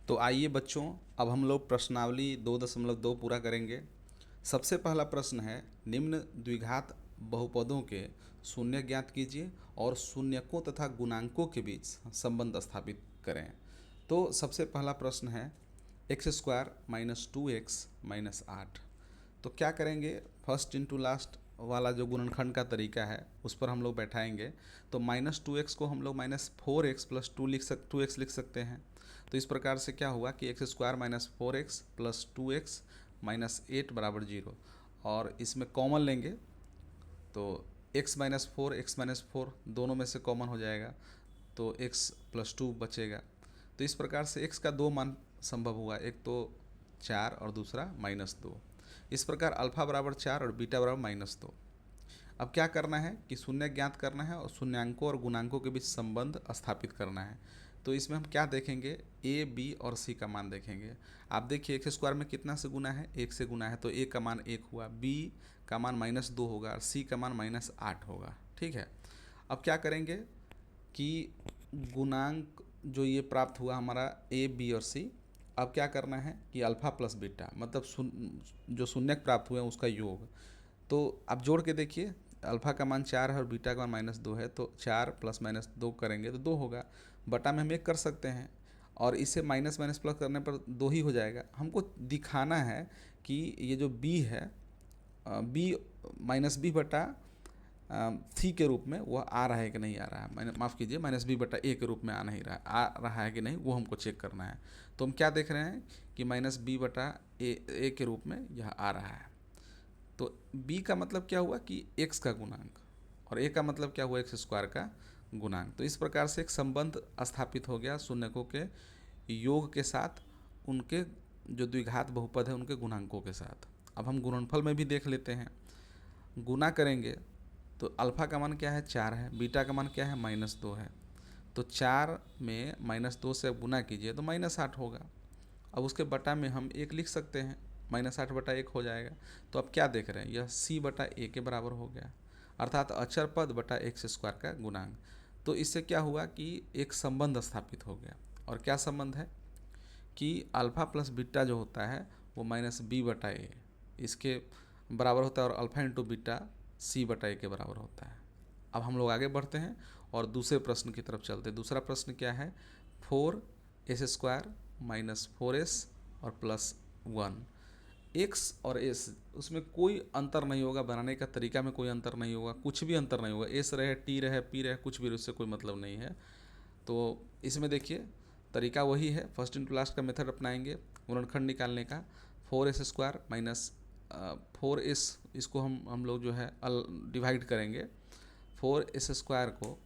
तो आइए बच्चों, अब हम लोग प्रश्नावली 2.2 पूरा करेंगे। सबसे पहला प्रश्न है, निम्न द्विघात बहुपदों के शून्य ज्ञात कीजिए और शून्यकों तथा गुणांकों के बीच संबंध स्थापित करें। तो सबसे पहला प्रश्न है x square minus 2x minus 8। तो क्या करेंगे, फर्स्ट इंटू लास्ट वाला जो गुणनखंड का तरीका है उस पर हम लोग बैठाएंगे। तो -2x को हम लोग -4x प्लस 2x लिख सकते हैं। तो इस प्रकार से क्या हुआ कि x square minus 4x plus 2x minus 8 बराबर 0। और इसमें कॉमन लेंगे तो x-4 दोनों में से कॉमन हो जाएगा, तो x प्लस 2 बचेगा। तो इस प्रकार से x का दो मान संभव हुआ, एक तो 4 और दूसरा -2। इस प्रकार अल्फा बराबर 4 और बीटा बराबर -2। अब क्या करना है कि शून्य ज्ञात करना है और शून्यांकों और गुणांकों के बीच संबंध स्थापित करना है। तो इसमें हम क्या देखेंगे, a, b और c का मान देखेंगे। आप देखिए एक्स स्क्वायर में कितना से गुना है, 1 से गुना है, तो a का मान 1 हुआ, b का मान -2 होगा और c का मान -8 होगा। ठीक है। अब क्या करेंगे कि गुणांक जो ये प्राप्त हुआ हमारा a, b और c, अब क्या करना है कि अल्फ़ा प्लस बीटा मतलब जो शून्यक प्राप्त हुए हैं उसका योग। तो आप जोड़ के देखिए, अल्फ़ा का मान 4 है और बीटा का मान -2 है, तो 4 प्लस -2 करेंगे तो 2 होगा। बटा में हम 1 कर सकते हैं और इसे माइनस माइनस प्लस करने पर 2 ही हो जाएगा। हमको दिखाना है कि ये जो b है, b माइनस बी बटा सी के रूप में वह आ रहा है कि नहीं आ रहा है, मैंने माफ़ कीजिए -b/a के रूप में आ नहीं रहा है, आ रहा है कि नहीं वो हमको चेक करना है। तो हम क्या देख रहे हैं कि -b/a के रूप में यह आ रहा है। तो b का मतलब क्या हुआ कि x का गुणांक और a का मतलब क्या हुआ, एक्स स्क्वायर का गुणांक। तो इस प्रकार से एक संबंध स्थापित हो गया शून्यकों के योग के साथ उनके जो द्विघात बहुपद है उनके गुणांकों के साथ। अब हम गुणनफल में भी देख लेते हैं। गुना करेंगे तो अल्फ़ा का मान क्या है, 4 है, बीटा का मान क्या है, -2 है। तो 4 में -2 से गुना कीजिए तो -8 होगा। अब उसके बटा में हम 1 लिख सकते हैं, -8/1 हो जाएगा। तो अब क्या देख रहे हैं, यह c/a के बराबर हो गया, अर्थात अचर पद बटा एक्स स्क्वायर का गुणांक। तो इससे क्या हुआ कि एक संबंध स्थापित हो गया। और क्या संबंध है कि अल्फ़ा प्लस बीटा जो होता है वो -b/a इसके बराबर होता है और अल्फ़ा इंटू बीटा c/a के बराबर होता है। अब हम लोग आगे बढ़ते हैं और दूसरे प्रश्न की तरफ चलते हैं। दूसरा प्रश्न क्या है, 4s² माइनस 4s और प्लस 1। एक्स और एस उसमें कोई अंतर नहीं होगा, बनाने का तरीका में कोई अंतर नहीं होगा, कुछ भी अंतर नहीं होगा, एस रहे टी रहे पी रहे कुछ भी, उससे कोई मतलब नहीं है। तो इसमें देखिए तरीका वही है, फर्स्ट इंटू लास्ट का मेथड अपनाएंगे गुणनखंड निकालने का। 4s² माइनस 4s, इसको हम लोग जो है डिवाइड करेंगे 4s² को।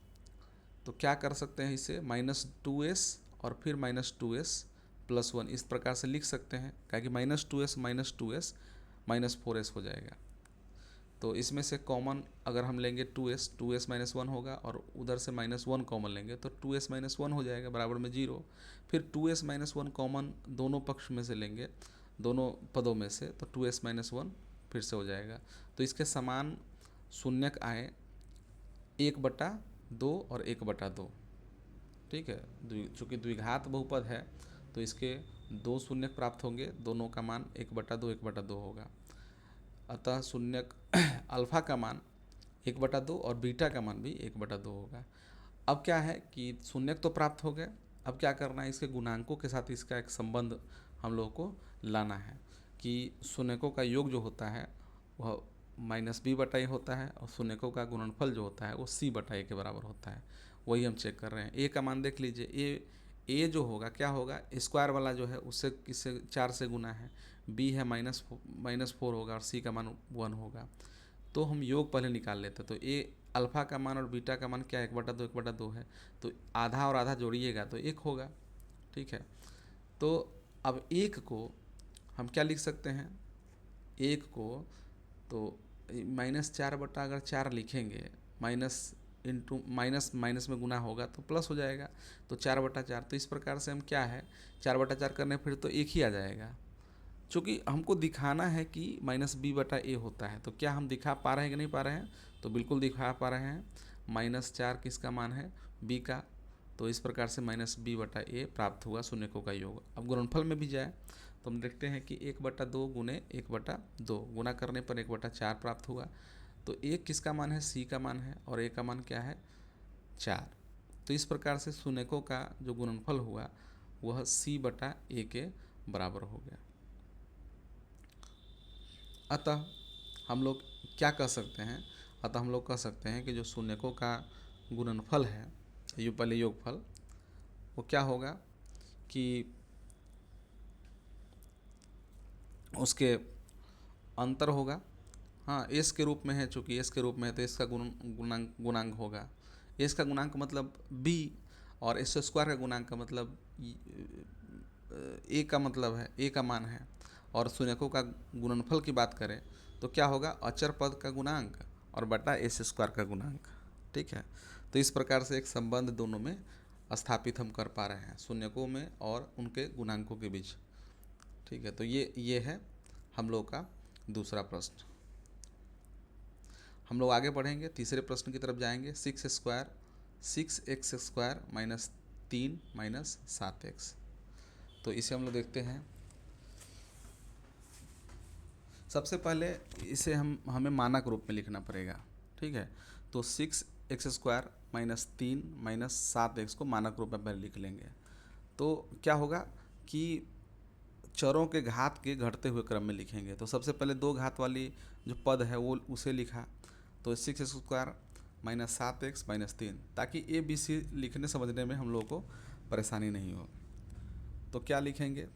तो क्या कर सकते हैं, इसे -2s और फिर -2s प्लस 1 इस प्रकार से लिख सकते हैं, क्या कि -2s -4s हो जाएगा। तो इसमें से कॉमन अगर हम लेंगे 2s -1 होगा और उधर से -1 कॉमन लेंगे तो 2s -1 हो जाएगा बराबर में 0। फिर 2s -1 कॉमन दोनों पक्ष में से लेंगे, दोनों पदों में से, तो 2s -1 फिर से हो जाएगा। तो इसके समान शून्यक आए 1/2 और 1/2। ठीक है, चूँकि द्विघात बहुपद है तो इसके दो शून्यक प्राप्त होंगे, दोनों का मान 1/2 1/2 होगा। अतः शून्यक अल्फ़ा का मान 1/2 और बीटा का मान भी 1/2 होगा। अब क्या है कि शून्यक तो प्राप्त हो गए, अब क्या करना है, इसके गुणांकों के साथ इसका एक संबंध हम लोग को लाना है कि शून्यकों का योग जो होता है वह -b/a होता है और शून्यकों का गुणनफल जो होता है वो c/a के बराबर होता है। वही हम चेक कर रहे हैं। a का मान देख लीजिए, a जो होगा क्या होगा, स्क्वायर वाला जो है उससे किससे 4 से गुना है, b है -4 होगा और c का मान 1 होगा। तो हम योग पहले निकाल लेते हैं। तो a अल्फ़ा का मान और बीटा का मान क्या है, 1/2 है, तो आधा और आधा जोड़िएगा तो 1 होगा। ठीक है, तो अब 1 को हम क्या लिख सकते हैं, 1 को तो -4 अगर 4 लिखेंगे, माइनस इंटू माइनस माइनस में गुना होगा तो प्लस हो जाएगा, तो 4/4। तो इस प्रकार से हम क्या है 4/4 करने फिर तो 1 ही आ जाएगा। चूँकि हमको दिखाना है कि -b/a होता है, तो क्या हम दिखा पा रहे हैं कि नहीं पा रहे हैं, तो बिल्कुल दिखा पा रहे हैं। -4 किसका मान है, b का, तो इस प्रकार से माइनस बी बटा ए प्राप्त हुआ शून्यकों का योग। अब गुणनफल में भी जाए तो हम देखते हैं कि 1/2 गुने 1/2 गुना करने पर 1/4 प्राप्त हुआ। तो ए किसका मान है, सी का मान है, और ए का मान क्या है, 4। तो इस प्रकार से शून्यकों का जो गुणनफल हुआ वह सी बटा ए के बराबर हो गया। अतः हम लोग क्या कह सकते हैं, अतः हम लोग कह सकते हैं कि जो शून्यकों का गुणनफल है, पहले योगफल, वो क्या होगा कि उसके अंतर होगा। हाँ, एस के रूप में है, चूँकि एस के रूप में है तो एस का गुणांक होगा। एस का गुणांक मतलब बी, और एस स्क्वायर का गुणांक का मतलब ए का मतलब है, ए का मान है। और शून्यकों का गुणनफल की बात करें तो क्या होगा, अचर पद का गुणांक और बटा एस स्क्वायर का गुणांक। ठीक है, तो इस प्रकार से एक संबंध दोनों में स्थापित हम कर पा रहे हैं, शून्यकों में और उनके गुणांकों के बीच। ठीक है, तो ये है हम लोग का दूसरा प्रश्न। हम लोग आगे बढ़ेंगे, तीसरे प्रश्न की तरफ जाएंगे। 6x² minus 3 minus 7x। तो इसे हम लोग देखते हैं। सबसे पहले इसे हमें मानक रूप में लिखना पड़ेगा। ठीक है, तो 6x² माइनस 3 माइनस 7x को मानक रूप में पहले लिख लेंगे। तो क्या होगा कि चरों के घात के घटते हुए क्रम में लिखेंगे। तो सबसे पहले 2 घात वाली जो पद है वो उसे लिखा, तो 6x² माइनस 7x माइनस 3, ताकि ए बी सी लिखने समझने में हम लोगों को परेशानी नहीं हो। तो क्या लिखेंगे,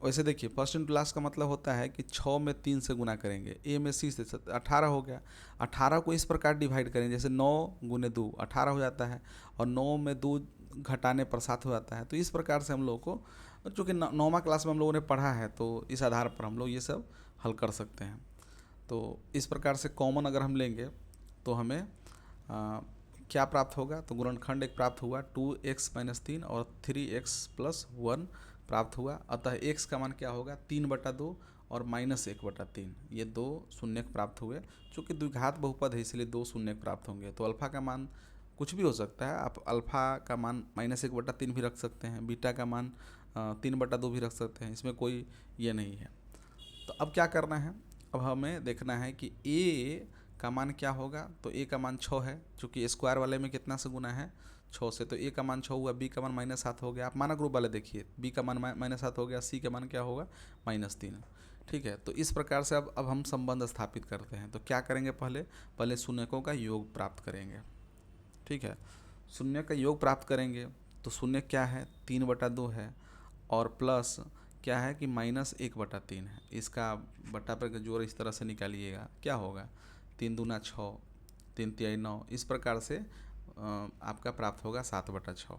वैसे देखिए फर्स्ट इंटू लास्ट का मतलब होता है कि 6 में 3 से गुना करेंगे, ए में सी से 18 हो गया। 18 को इस प्रकार डिवाइड करेंगे, जैसे 9 गुने 2 18 हो जाता है, और 9 में 2 घटाने पर 7 हो जाता है। तो इस प्रकार से हम लोग को, चूँकि 9वां क्लास में हम लोगों ने पढ़ा है, तो इस आधार पर हम लोग ये सब हल कर सकते हैं। तो इस प्रकार से कॉमन अगर हम लेंगे तो हमें क्या प्राप्त होगा, तो गुणनखंड एक प्राप्त हुआ 2x माइनस 3 और 3x प्लस 1 प्राप्त हुआ। अतः x का मान क्या होगा, 3/2 और माइनस 1/3, ये 2 शून्यक प्राप्त हुए। चूँकि द्विघात बहुपद है इसलिए 2 शून्यक प्राप्त होंगे। तो अल्फ़ा का मान कुछ भी हो सकता है, आप अल्फ़ा का मान -1/3 भी रख सकते हैं, बीटा का मान 3/2 भी रख सकते हैं, इसमें कोई ये नहीं है। तो अब क्या करना है, अब हमें देखना है कि a का मान क्या होगा। तो a का मान 6 है, चूँकि स्क्वायर वाले में कितना से गुना है, 6 से, तो a का मान 6 हुआ, b का मान -7 हो गया। आप मानक रूप वाले देखिए, b का मान -7 हो गया, c का मान क्या होगा, -3। ठीक है, तो इस प्रकार से अब हम संबंध स्थापित करते हैं। तो क्या करेंगे, पहले शून्यकों का योग प्राप्त करेंगे। ठीक है, शून्य का योग प्राप्त करेंगे तो शून्य क्या है, 3/2 है, और प्लस क्या है कि -1/3 है। इसका बटा पर जोड़ इस तरह से निकालिएगा, क्या होगा, 3 दूना 6, 3 तिहाई 9, इस प्रकार से आपका प्राप्त होगा 7/6।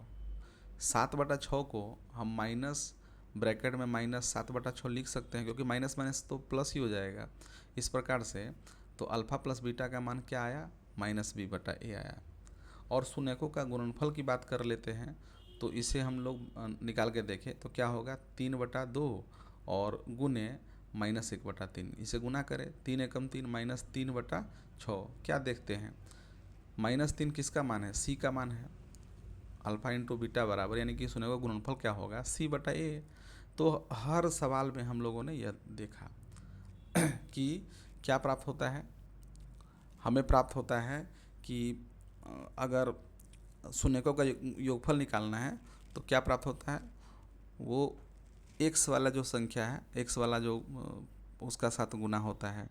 7/6 को हम माइनस ब्रैकेट में -7/6 लिख सकते हैं, क्योंकि माइनस माइनस तो प्लस ही हो जाएगा। इस प्रकार से तो अल्फ़ा प्लस बीटा का मान क्या आया, -b/a आया। और शून्यकों का गुणनफल की बात कर लेते हैं, तो इसे हम लोग निकाल के देखें तो क्या होगा, 3/2 और गुने -1/3, इसे गुना करें, 3 एकम 3 -3/6। क्या देखते हैं, -3 किसका मान है, सी का मान है। अल्फ़ा इंटू बीटा बराबर, यानी कि शून्यकों का गुणनफल क्या होगा, c/a। तो हर सवाल में हम लोगों ने यह देखा कि क्या प्राप्त होता है, हमें प्राप्त होता है कि अगर शून्यकों का योगफल निकालना है तो क्या प्राप्त होता है, वो x वाला जो संख्या है, x वाला जो उसका साथ गुना होता है,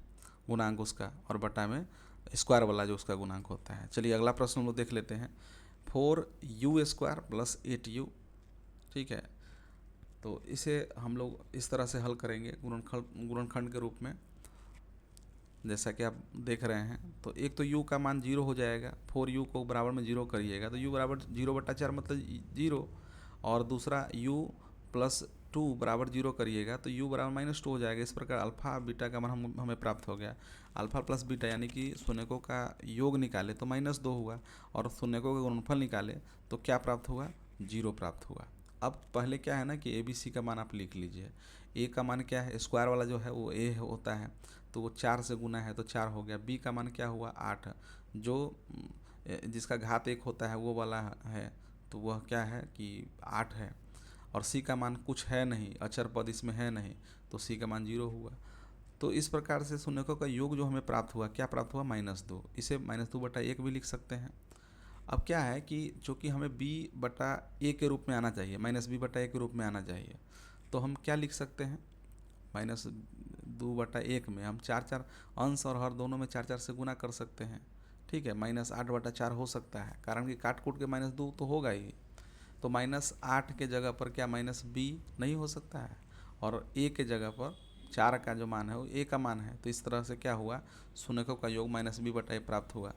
गुणांक उसका, और बटा में स्क्वायर वाला जो उसका गुणांक होता है। चलिए अगला प्रश्न हम लोग देख लेते हैं, 4u² प्लस 8u। ठीक है, तो इसे हम लोग इस तरह से हल करेंगे गुणनखंड के रूप में, जैसा कि आप देख रहे हैं। तो एक तो u का मान 0 हो जाएगा, 4u को बराबर में 0 करिएगा तो u बराबर 0/4 मतलब 0, और दूसरा u प्लस 2 बराबर 0 करिएगा तो u बराबर -2 हो जाएगा। इस प्रकार अल्फ़ा बीटा का मान हमें प्राप्त हो गया। अल्फ़ा प्लस बीटा यानी कि शून्यकों का योग निकाले तो -2 हुआ, और शून्यकों का गुणनफल निकाले तो क्या प्राप्त हुआ, 0 प्राप्त हुआ। अब पहले क्या है ना कि ए बी सी का मान आप लिख लीजिए। ए का मान क्या है, स्क्वायर वाला जो है वो ए होता है, तो वो 4 से गुना है तो 4 हो गया। बी का मान क्या हुआ, 8, जो जिसका घात 1 होता है वो वाला है, तो वह क्या है कि 8 है, और c का मान कुछ है नहीं, अचर पद इसमें है नहीं, तो c का मान 0 हुआ। तो इस प्रकार से शून्यकों का योग जो हमें प्राप्त हुआ, क्या प्राप्त हुआ, -2। इसे -2/1 भी लिख सकते हैं। अब क्या है कि चूँकि हमें b/a के रूप में आना चाहिए, -b/a के रूप में आना चाहिए, तो हम क्या लिख सकते हैं, -2/1 में हम 4 अंश और हर दोनों में 4 से गुना कर सकते हैं। ठीक है, -8/4 हो सकता है, कारण कि काट कूट के -2 तो होगा ही। तो -8 के जगह पर क्या -b नहीं हो सकता है, और a के जगह पर 4 का जो मान है वो a का मान है। तो इस तरह से क्या हुआ, शून्यकों का योग -b/a प्राप्त हुआ।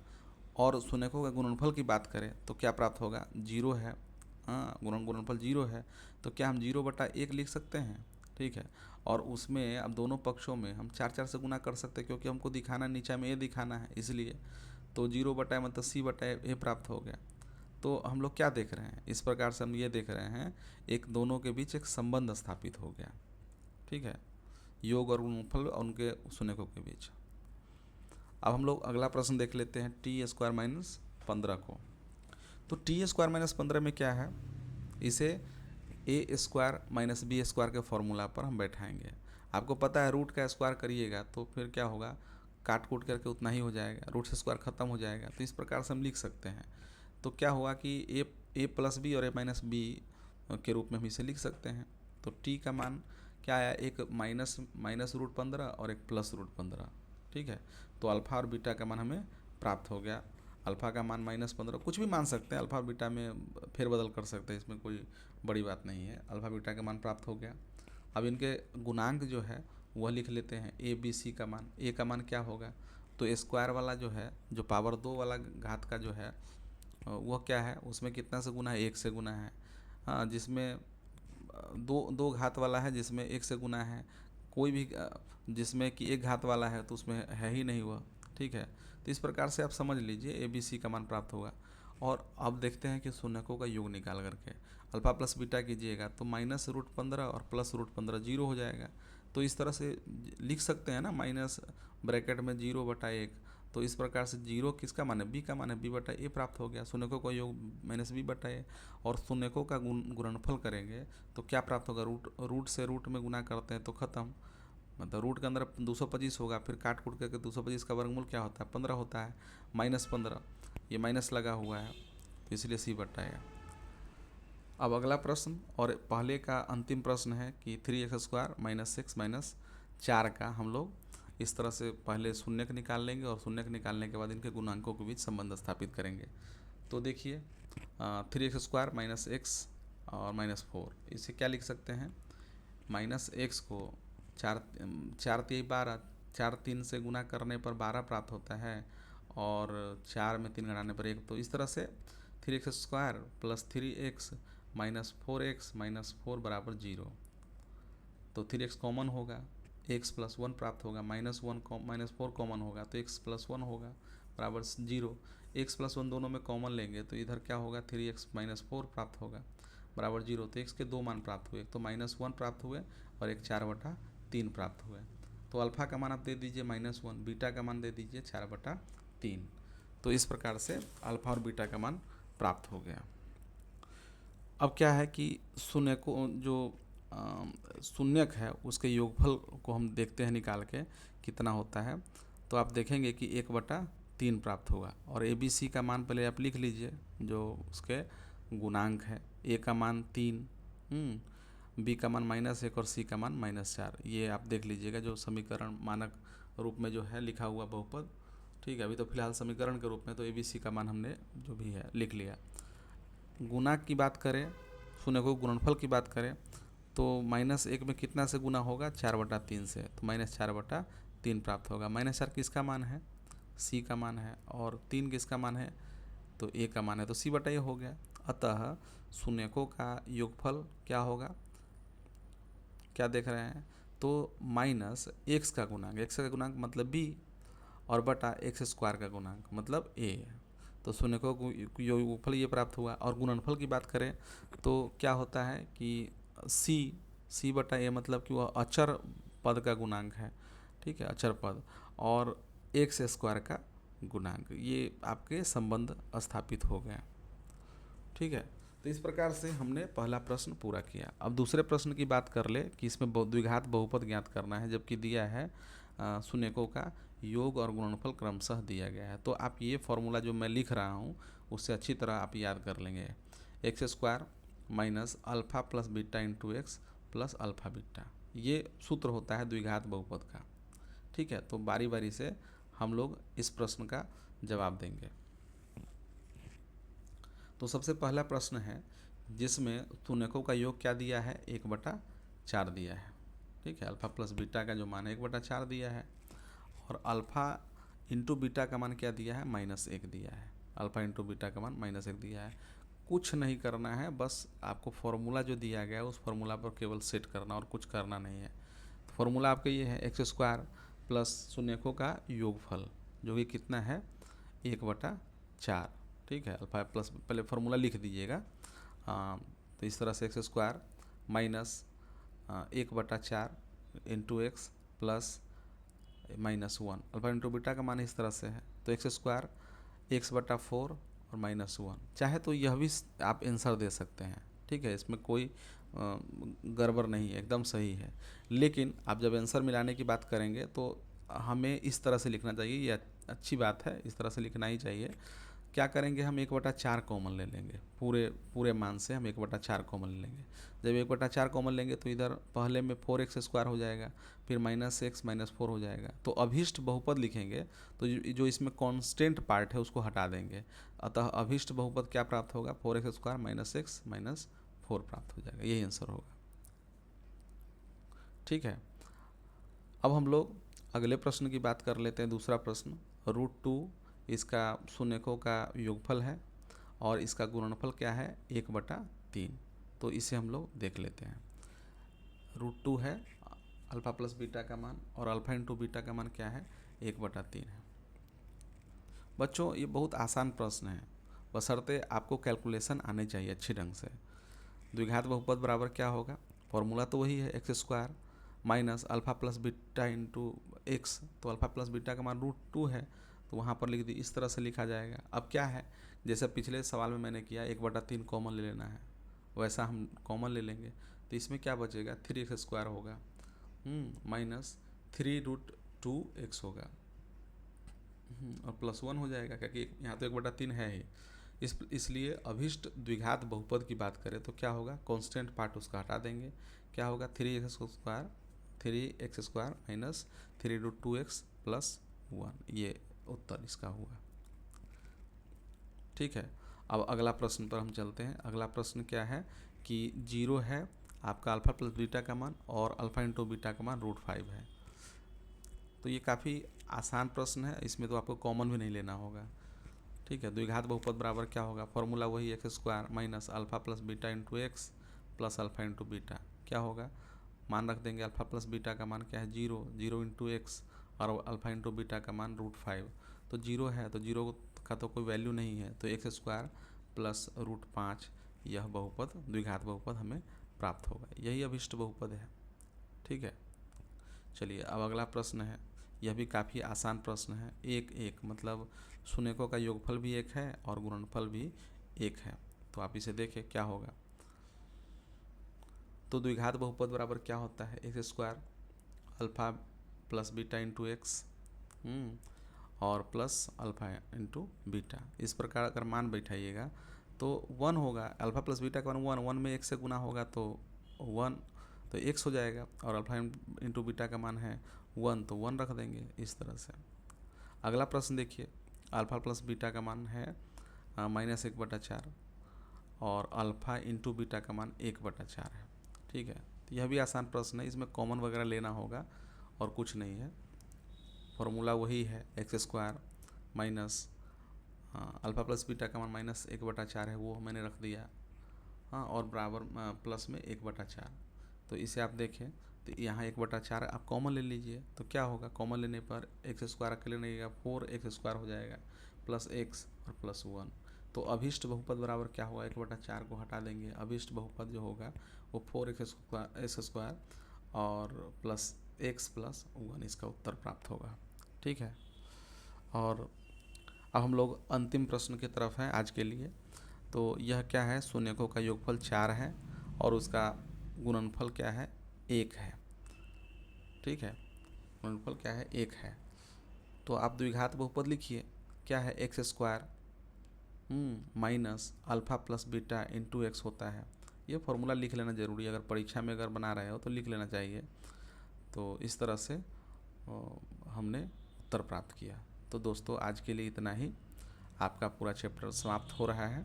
और शून्यकों का गुणनफल की बात करें तो क्या प्राप्त होगा, 0 है। हाँ, गुणनफल 0 है, तो क्या हम 0/1 लिख सकते हैं। ठीक है, और उसमें अब दोनों पक्षों में हम 4 से गुना कर सकते हैं, क्योंकि हमको दिखाना नीचा में a दिखाना है, इसलिए तो 0/, मतलब c/a प्राप्त हो गया। तो हम लोग क्या देख रहे हैं, इस प्रकार से हम ये देख रहे हैं, एक दोनों के बीच एक संबंध स्थापित हो गया। ठीक है, योग और गुणनफल और उनके शून्यकों के बीच। अब हम लोग अगला प्रश्न देख लेते हैं, t² - 15 को। तो t² - 15 में क्या है, इसे a² - b² के फॉर्मूला पर हम बैठाएंगे। आपको पता है रूट का स्क्वायर करिएगा तो फिर क्या होगा, काट कूट करके उतना ही हो जाएगा, रूट से स्क्वायर खत्म हो जाएगा। तो इस प्रकार से हम लिख सकते हैं। तो क्या हुआ कि a+b और a-b के रूप में हम इसे लिख सकते हैं। तो t का मान क्या आया, एक -√15 और एक +√15। ठीक है, तो अल्फ़ा और बीटा का मान हमें प्राप्त हो गया। अल्फ़ा का मान -15, कुछ भी मान सकते हैं, अल्फ़ा और बीटा में फेरबदल कर सकते हैं, इसमें कोई बड़ी बात नहीं है। अल्फ़ा बीटा का मान प्राप्त हो गया। अब इनके गुणांक जो है वह लिख लेते हैं, a b c का मान। a का मान क्या होगा, तो स्क्वायर वाला जो है, जो पावर 2 वाला घात का जो है वह क्या है, उसमें कितना से गुना है, 1 से गुना है। हाँ, जिसमें दो घात वाला है जिसमें 1 से गुना है, कोई भी जिसमें कि 1 घात वाला है तो उसमें है ही नहीं वह। ठीक है, तो इस प्रकार से आप समझ लीजिए ABC का मान प्राप्त होगा। और अब देखते हैं कि शून्यकों का योग निकाल करके अल्फ़ा प्लस बीटा कीजिएगा तो -√15 और +√15 0 हो जाएगा। तो इस तरह से लिख सकते हैं ना, माइनस ब्रैकेट में 0/1। तो इस प्रकार से 0 किसका मान है, b का मान है, b/a प्राप्त हो गया। शून्यकों का योग -b/a, और शून्यकों का गुणनफल करेंगे तो क्या प्राप्त होगा, रूट से रूट में गुना करते हैं तो ख़त्म, मतलब रूट के अंदर 225 होगा, फिर काट कूट करके 225 का वर्गमूल क्या होता है, 15 होता है, -15, ये माइनस लगा हुआ है, तो इसलिए c/a। अब अगला प्रश्न और पहले का अंतिम प्रश्न है कि 3x² - 6 - 4 का हम लोग इस तरह से पहले शून्यक निकाल लेंगे, और शून्यक निकालने के बाद इनके गुणांकों के बीच संबंध स्थापित करेंगे। तो देखिए 3x² - x और -4, इसे क्या लिख सकते हैं, -x को 4×3 = 12, 4 3 से गुना करने पर 12 प्राप्त होता है, और 4 में 3 घटाने पर 1। तो इस तरह से 3x² + 3x - 4x - 4 = 0। तो 3x कॉमन होगा, x + 1 प्राप्त होगा, -4 कॉमन होगा तो x + 1 होगा बराबर 0। x + 1 दोनों में कॉमन लेंगे तो इधर क्या होगा, 3x - 4 प्राप्त होगा बराबर 0। तो x के दो मान प्राप्त हुए, तो -1 प्राप्त हुए और एक 4/3 प्राप्त हुए। तो अल्फ़ा का मान आप दे दीजिए -1, बीटा का मान दे दीजिए 4/3। तो इस प्रकार से अल्फ़ा और बीटा का मान प्राप्त हो गया। अब क्या है कि शून्य को जो शून्यक है उसके योगफल को हम देखते हैं निकाल के कितना होता है। तो आप देखेंगे कि 1/3 प्राप्त हुआ, और ABC का मान पहले आप लिख लीजिए जो उसके गुणांक है। A का मान 3, B का मान -1 और C का मान -4। ये आप देख लीजिएगा जो समीकरण मानक रूप में जो है लिखा हुआ बहुपद। ठीक है, अभी तो फिलहाल समीकरण के रूप में, तो ABC का मान हमने जो भी है लिख लिया। गुणा की बात करें, शून्यकों गुणनफल की बात करें तो -1 में कितना से गुना होगा, 4/3 से, तो -4/3 प्राप्त होगा। -4 किसका मान है, C का मान है, और 3 किसका मान है, तो A का मान है, तो c/a हो गया। अतः शून्यकों का योगफल क्या होगा, क्या देख रहे हैं, तो -x का गुणांक, x का गुणांक मतलब b, और बटा x² का गुणांक मतलब a। तो शून्यकों को योगफल ये प्राप्त हुआ। और गुणनफल की बात करें तो क्या होता है कि c/a मतलब कि वह अचर पद का गुणांक है। ठीक है, अचर पद, और x² का गुणांक, ये आपके संबंध स्थापित हो गए। ठीक है, तो इस प्रकार से हमने पहला प्रश्न पूरा किया। अब दूसरे प्रश्न की बात कर ले कि इसमें द्विघात बहुपद ज्ञात करना है, जबकि दिया है शून्यकों का योग और गुणनफल क्रमशः दिया गया है। तो आप ये फॉर्मूला जो मैं लिख रहा हूँ उससे अच्छी तरह आप याद कर लेंगे। X square minus alpha plus beta into x plus alpha beta, ये सूत्र होता है द्विघात बहुपद का। ठीक है, तो बारी बारी से हम लोग इस प्रश्न का जवाब देंगे। तो सबसे पहला प्रश्न है जिसमें शून्यकों का योग क्या दिया है, 1/4 दिया है। ठीक है, अल्फ़ा प्लस बीटा का जो मान है 1/4 दिया है, और अल्फ़ा इंटू बीटा का मान क्या दिया है, -1 दिया है। अल्फ़ा इंटू बीटा का मान -1 दिया है। कुछ नहीं करना है, बस आपको फॉर्मूला जो दिया गया है उस फॉर्मूला पर केवल सेट करना और कुछ करना नहीं है। तो फॉर्मूला आपका ये है एक्स स्क्वायर प्लस शून्यकों का योगफल, जो कि कितना है, 1/4। ठीक है, अल्फ़ा प्लस, पहले फार्मूला लिख दीजिएगा। तो इस तरह से x square minus 1/4 into x plus -1, alpha into beta का मान इस तरह से है, तो एक्स स्क्वायर x/4 और -1। चाहे तो यह भी आप आंसर दे सकते हैं। ठीक है, इसमें कोई गड़बड़ नहीं है, एकदम सही है। लेकिन आप जब आंसर मिलाने की बात करेंगे तो हमें इस तरह से लिखना चाहिए, ये अच्छी बात है, इस तरह से लिखना ही चाहिए। क्या करेंगे, हम 1/4 कॉमन ले लेंगे, पूरे मान से हम 1/4 कॉमन ले लेंगे। जब 1/4 कॉमन लेंगे तो इधर पहले में 4x² हो जाएगा, फिर -x -4 हो जाएगा। तो अभीष्ट बहुपद लिखेंगे तो जो इसमें कांस्टेंट पार्ट है उसको हटा देंगे, अतः अभीष्ट बहुपद क्या प्राप्त होगा, 4x² -x -4 प्राप्त हो जाएगा, यही आंसर होगा। ठीक है, अब हम लोग अगले प्रश्न की बात कर लेते हैं। दूसरा प्रश्न, √2 इसका शून्यकों का योगफल है और इसका गुणनफल क्या है, 1/3। तो इसे हम लोग देख लेते हैं। √2 है अल्फ़ा प्लस बीटा का मान, और अल्फ़ा इंटू बीटा का मान क्या है, 1/3 है। बच्चों ये बहुत आसान प्रश्न है, बशर्ते आपको कैलकुलेशन आने चाहिए अच्छे ढंग से। द्विघात बहुपद बराबर क्या होगा, फॉर्मूला तो वही है, x square minus alpha plus beta into x. तो अल्फ़ा प्लस बीटा का मान √2 है, तो वहाँ पर लिख दी, इस तरह से लिखा जाएगा। अब क्या है, जैसे पिछले सवाल में मैंने किया 1/3 कॉमन ले लेना है, वैसा हम कॉमन ले लेंगे। तो इसमें क्या बचेगा, 3x² होगा माइनस 3√2x होगा, और +1 हो जाएगा, क्योंकि यहाँ तो 1/3 है ही। इसलिए अभीष्ट द्विघात बहुपद की बात करें तो क्या होगा, कांस्टेंट पार्ट उसका हटा देंगे, क्या होगा 3x² माइनस 3√2x + 1, ये उत्तर इसका हुआ। ठीक है, अब अगला प्रश्न पर हम चलते हैं। अगला प्रश्न क्या है कि 0 है आपका अल्फ़ा प्लस बीटा का मान, और अल्फ़ा इंटू बीटा का मान √5 है। तो ये काफ़ी आसान प्रश्न है, इसमें तो आपको कॉमन भी नहीं लेना होगा। ठीक है, द्विघात बहुपद बराबर क्या होगा, फॉर्मूला वही x square minus alpha plus beta into x plus alpha into beta. क्या होगा, मान रख देंगे, अल्फ़ा प्लस बीटा का मान क्या है, 0 इंटू एक्स, और अल्फ़ा इंटू बीटा का मान √5। तो 0 है तो 0 का तो कोई वैल्यू नहीं है, तो एक्स स्क्वायर प्लस √5, यह बहुपद द्विघात बहुपद हमें प्राप्त होगा, यही अभिष्ट बहुपद है। ठीक है, चलिए अब अगला प्रश्न है, यह भी काफ़ी आसान प्रश्न है। 1 मतलब शून्यकों का योगफल भी 1 है और गुणनफल भी 1 है। तो आप इसे देखें क्या होगा। तो द्विघात बहुपद बराबर क्या होता है, x square alpha plus beta into x और प्लस अल्फ़ा इंटू बीटा। इस प्रकार अगर मान बैठाइएगा तो 1 होगा, अल्फ़ा प्लस बीटा का मान 1 में 1 से गुना होगा तो 1, तो x हो जाएगा, और अल्फ़ा इंटू बीटा का मान है 1, तो 1 रख देंगे, इस तरह से। अगला प्रश्न देखिए, अल्फ़ा प्लस बीटा का मान है -1/4, और अल्फ़ा इंटू बीटा का मान 1/4 है। ठीक है, तो यह भी आसान प्रश्न है, इसमें कॉमन वगैरह लेना होगा और कुछ नहीं है। फॉर्मूला वही है, x square minus alpha plus beta का मान -1/4 है, वो मैंने रख दिया, हाँ, और बराबर प्लस में 1/4। तो इसे आप देखें तो यहाँ 1/4 आप कॉमन ले लीजिए, तो क्या होगा, कॉमन लेने पर एक्स स्क्वायर अकेले नहीं रहेगा, 4x² हो जाएगा, प्लस x और +1। तो अभीष्ट बहुपद बराबर क्या होगा, 1/4 को हटा देंगे, अभीष्ट बहुपद जो होगा वो 4x² और प्लस x + 1, इसका उत्तर प्राप्त होगा। ठीक है, और अब हम लोग अंतिम प्रश्न की तरफ हैं आज के लिए। तो यह क्या है, शून्यकों का योगफल 4 है और उसका गुणनफल क्या है, 1 है। ठीक है, गुणनफल क्या है, 1 है। तो आप द्विघात बहुपद लिखिए, क्या है, x square minus alpha plus beta into x होता है। ये फॉर्मूला लिख लेना ज़रूरी है, अगर परीक्षा में अगर बना रहे हो तो लिख लेना चाहिए। तो इस तरह से हमने उत्तर प्राप्त किया। तो दोस्तों आज के लिए इतना ही, आपका पूरा चैप्टर समाप्त हो रहा है।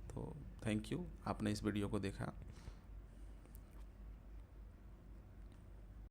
तो थैंक यू, आपने इस वीडियो को देखा।